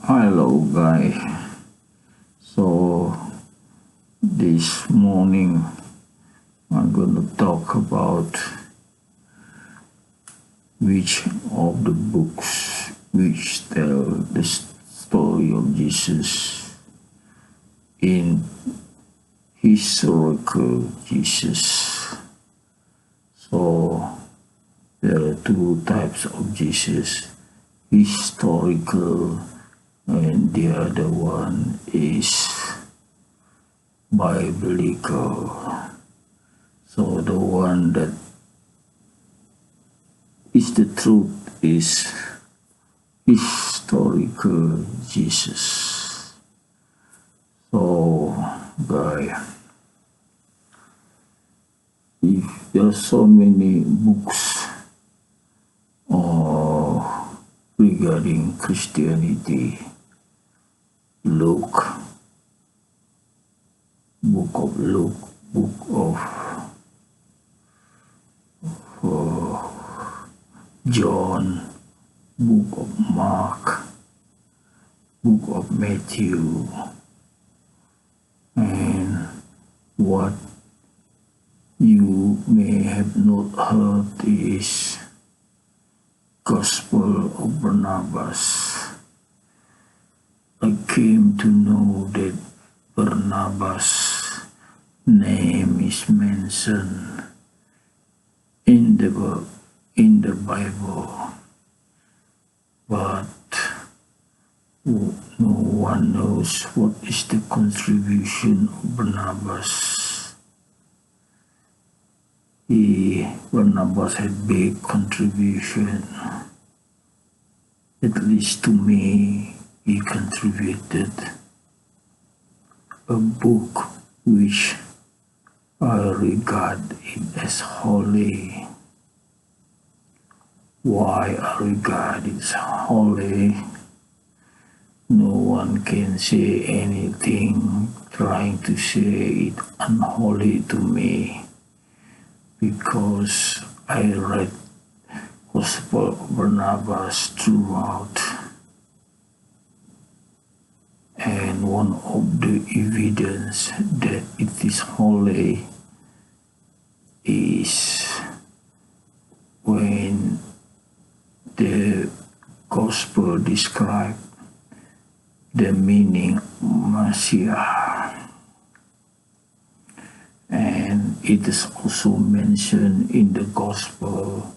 Hello guys, so this morning I'm going to talk about which of the books which tell the story of Jesus in historical Jesus. So there are two types of Jesus, historical, and the other one is biblical. So the one that is the truth is historical Jesus. So guys, if there are so many books regarding Christianity, Luke, book of Luke, book of John, book of Mark, book of Matthew, and what you may have not heard is Gospel of Barnabas. I came to know that Barnabas' name is mentioned in the Bible, but no one knows what is the contribution of Barnabas. Barnabas had big contribution, at least to me. He contributed a book which I regard it as holy. Why I regard it as holy? No one can say anything trying to say it unholy to me, because I read Gospel of Barnabas throughout. And one of the evidence that it is holy is when the Gospel describes the meaning of Messiah. And it is also mentioned in the Gospel,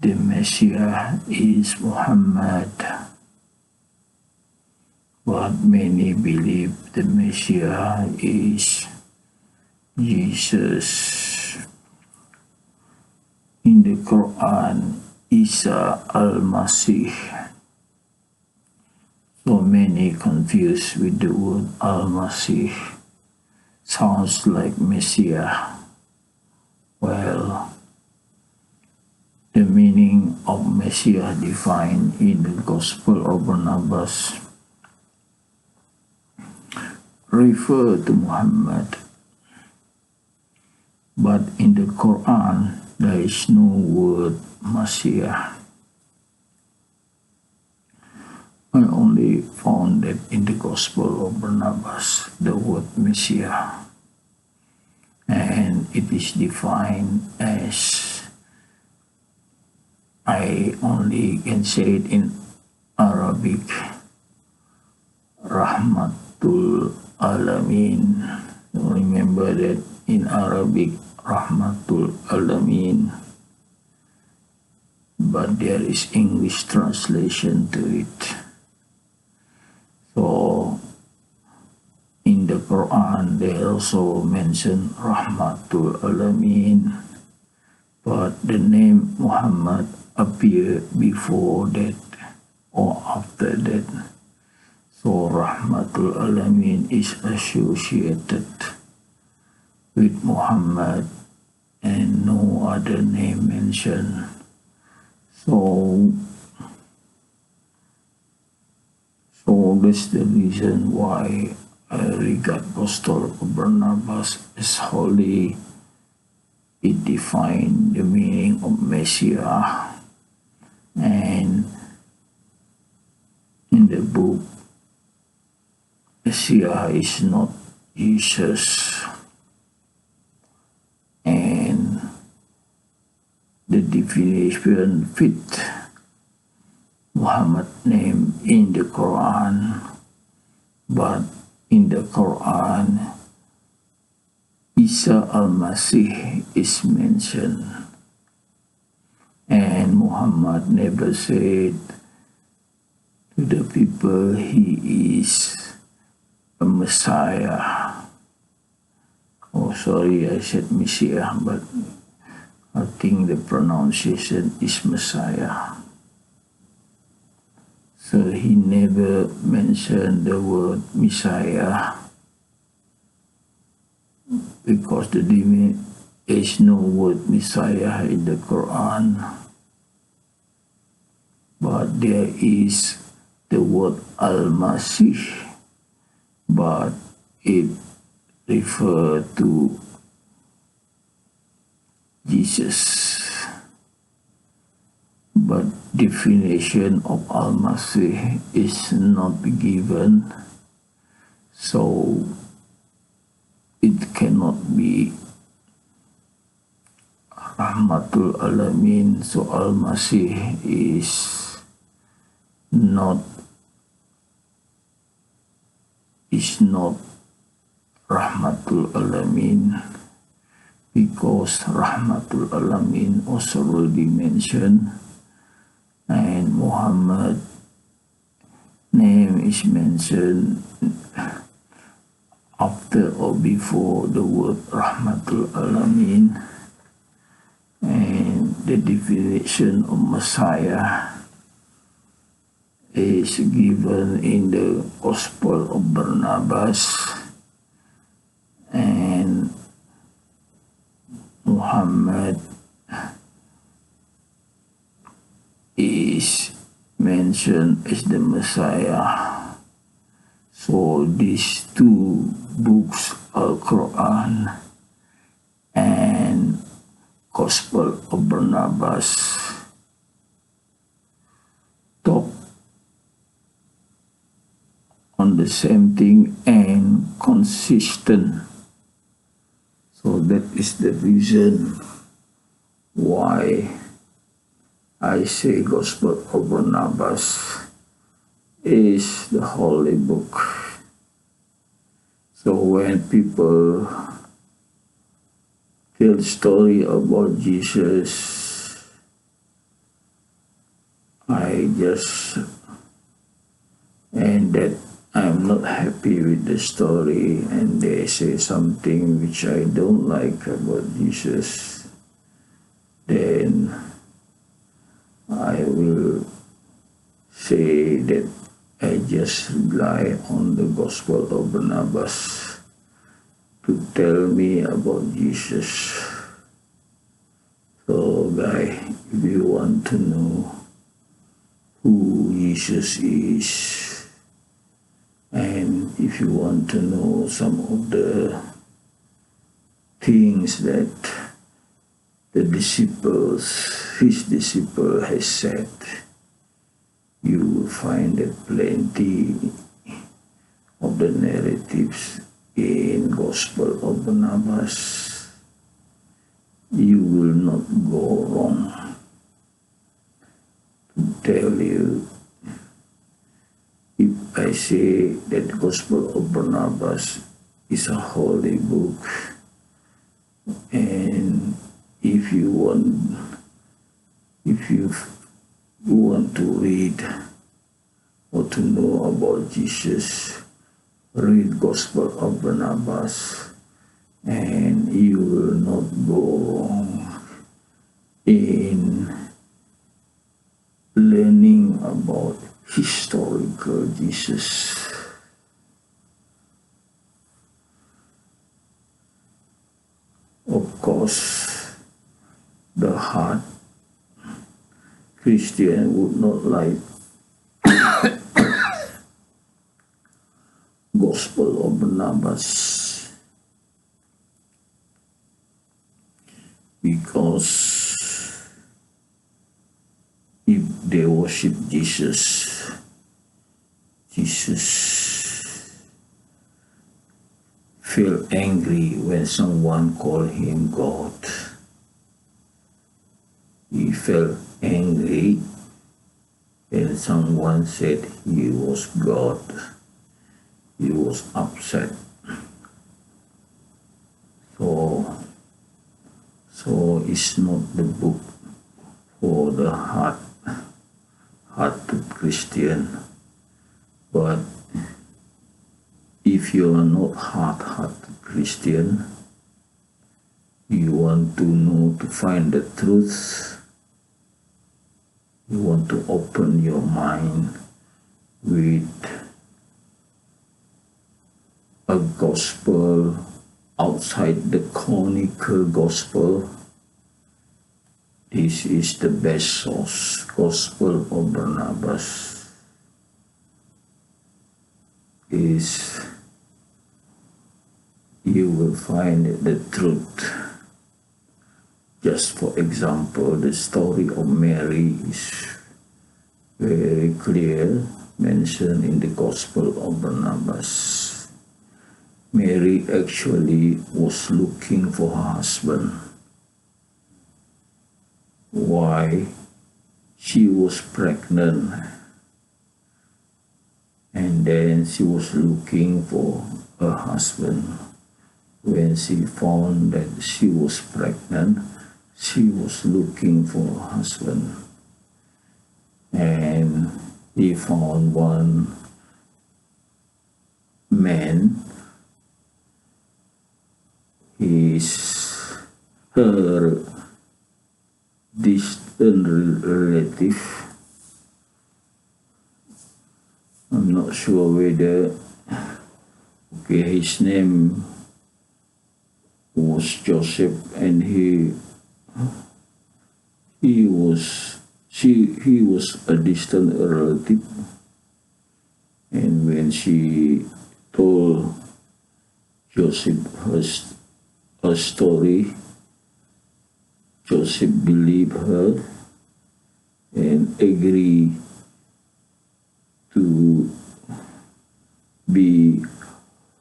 the Messiah is Muhammad. But many believe the Messiah is Jesus. In the Quran, Isa al-Masih. So many confused with the word al-Masih. Sounds like Messiah. Well, the meaning of Messiah defined in the Gospel of Barnabas refer to Muhammad, but in the Quran there is no word Messiah. I only found that in the Gospel of Barnabas the word Messiah, and it is defined as, I only can say it in Arabic, Rahmatul Alamin. Remember that in Arabic, Rahmatul Alamin, but there is English translation to it. So in the Quran they also mention Rahmatul Alamin, but the name Muhammad appeared before that or after that. So Rahmatul Alamin is associated with Muhammad and no other name mentioned. So that's the reason why I regard Gospel of Barnabas as holy. It defined the meaning of Messiah, and in the book Messiah is not Jesus, and the definition fit Muhammad name in the Quran, but in the Quran Isa al-Masih is mentioned, and Muhammad never said to the people he is a Messiah. Oh, sorry, I said Messiah, but I think the pronunciation is Messiah. So he never mentioned the word Messiah because there is no word Messiah in the Quran, but there is the word Al-Masih, but it refers to Jesus. But definition of Al-Masih is not given, so it cannot be Rahmatul Alamin. So Al-Masih is not Rahmatul Alamin, because Rahmatul Alamin also already mentioned, and Muhammad name is mentioned after or before the word Rahmatul Alamin, and the definition of Messiah is given in the Gospel of Barnabas, and Muhammad is mentioned as the Messiah. So these two books, Al-Quran and Gospel of Barnabas, talk on the same thing and consistent. So that is the reason why I say Gospel of Barnabas is the holy book. So when people tell story about Jesus, and that I'm not happy with the story, and they say something which I don't like about Jesus, then I will say that I just rely on the Gospel of Barnabas to tell me about Jesus. So guys, if you want to know who Jesus is, and if you want to know some of the things that his disciple has said, you will find that plenty of the narratives in Gospel of Barnabas. You will not go wrong. To tell you, if I say that Gospel of Barnabas is a holy book, and if you want to read or to know about Jesus, read Gospel of Barnabas, and you will not go wrong in learning about historical Jesus. Of course, the heart Christian would not like Gospel of Barnabas, because if they worship Jesus feel angry when someone called him God. He felt angry when someone said he was God. He was upset. So it's not the book for the hard-hearted Christian. But if you are not hard-hearted Christian, you want to know, to find the truth, you want to open your mind with a gospel outside the canonical gospel, this is the best source, Gospel of Barnabas. You will find the truth. Just for example, the story of Mary is very clear, mentioned in the Gospel of Barnabas. Mary actually was looking for her husband. Why? She was pregnant, and then she was looking for a husband. When she found that she was pregnant, she was looking for a husband. And he found one man, her distant relative. I'm not sure whether, his name was Joseph, and he was a distant relative. And when she told Joseph her story, Joseph believed her and agreed to be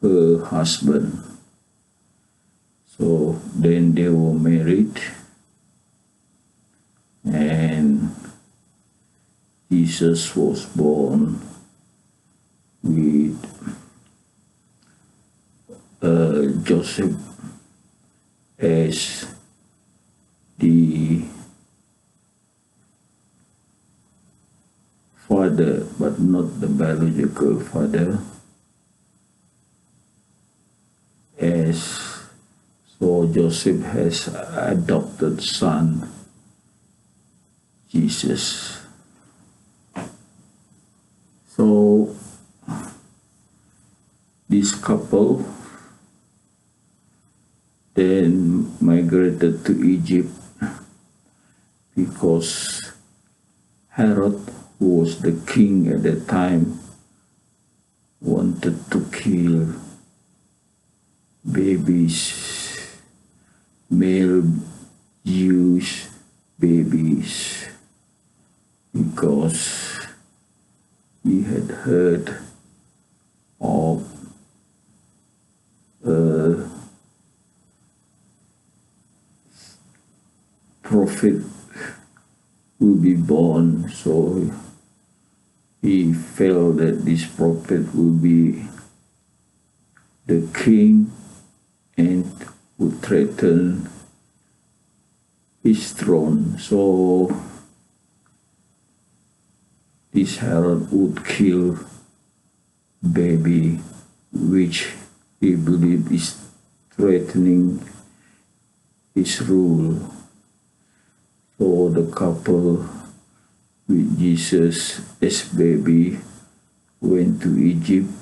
her husband. So then they were married, and Jesus was born with Joseph as the father, but not the biological father. So Joseph has adopted son, Jesus. So this couple then migrated to Egypt because Herod, who was the king at that time, wanted to kill babies, male Jewish babies, because he had heard of a prophet will be born, so he felt that this prophet will be the king and would threaten his throne. So this Herod would kill baby, which he believed is threatening his rule. So the couple with Jesus as baby went to Egypt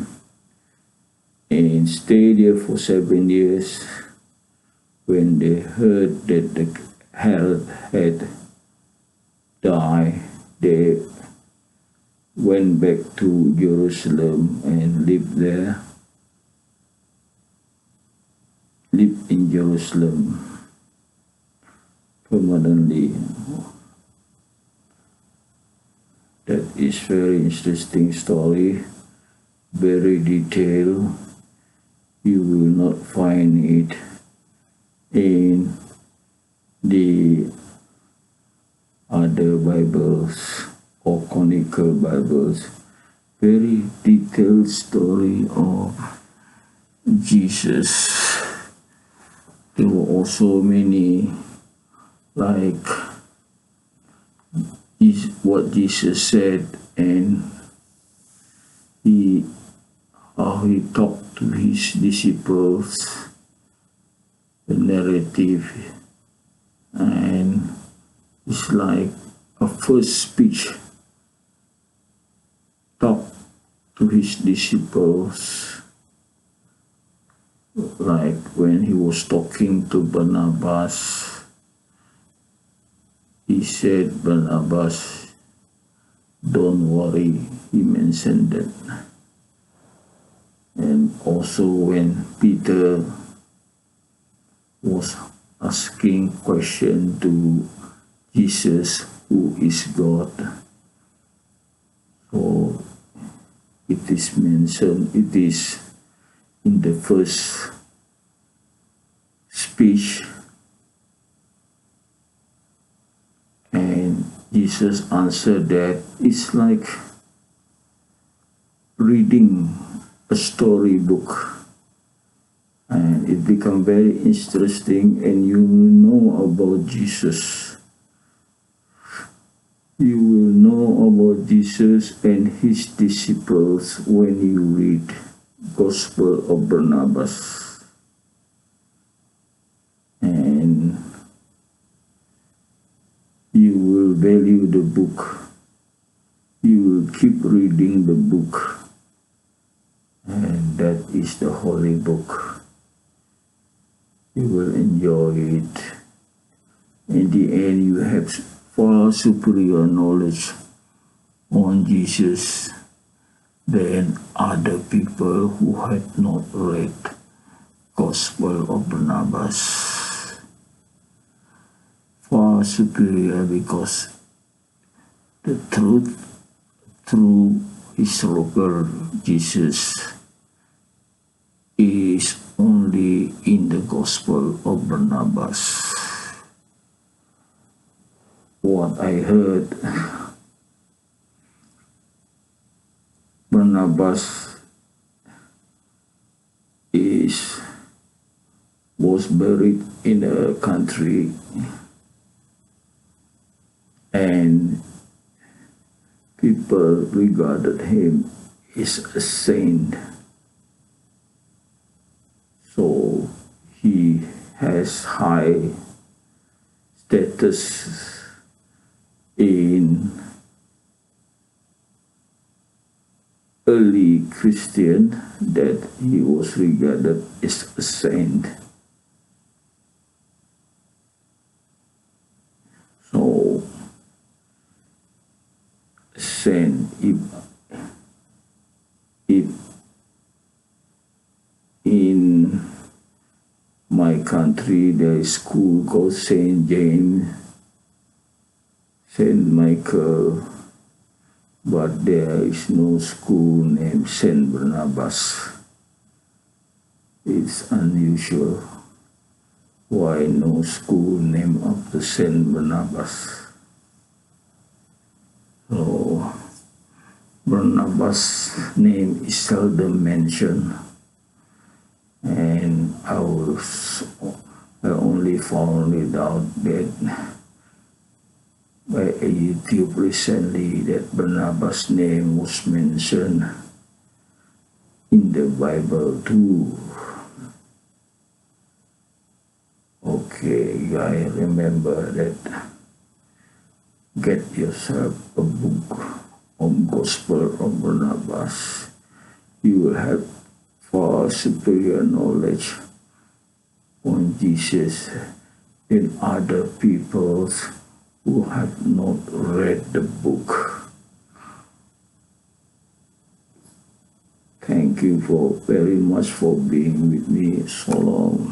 and stayed there for 7 years. When they heard that the Herod had died, they went back to Jerusalem and lived in Jerusalem permanently. That is very interesting story, very detailed, You will not find it in the other Bibles or conical Bibles. Very detailed story of Jesus. There were also many, like what Jesus said, and how he talked to his disciples, the narrative, and it's like a first speech talk to his disciples, like when he was talking to Barnarbas. He said, Barnabas, don't worry. He mentioned that. And also when Peter was asking question to Jesus, who is God. So it is mentioned, it is in the first speech, and Jesus answered that it's like reading a storybook, and it become very interesting, and you know about Jesus. You will know about Jesus and his disciples when you read Gospel of Barnabas. And you will value the book. You will keep reading the book. And that is the holy book. You will enjoy it. In the end, you have far superior knowledge on Jesus than other people who had not read Gospel of Barnabas. Far superior, because the truth through histrocal Jesus is only in the Gospel of Barnabas. What I heard, Barnabas was buried in a country, and people regarded him as a saint. So he has high status in early Christian, that he was regarded as a saint. So saint, if in my country there is school called Saint James, Saint Michael, but there is no school named Saint Barnabas. It's unusual. Why no school named after Saint Barnabas? So Barnabas' name is seldom mentioned, and I only found it out that by a YouTube recently that Barnabas' name was mentioned in the Bible too. Okay, guys, remember that. Get yourself a book of Gospel of Barnabas. You will have far superior knowledge on Jesus than other peoples who have not read the book. Thank you very much for being with me so long.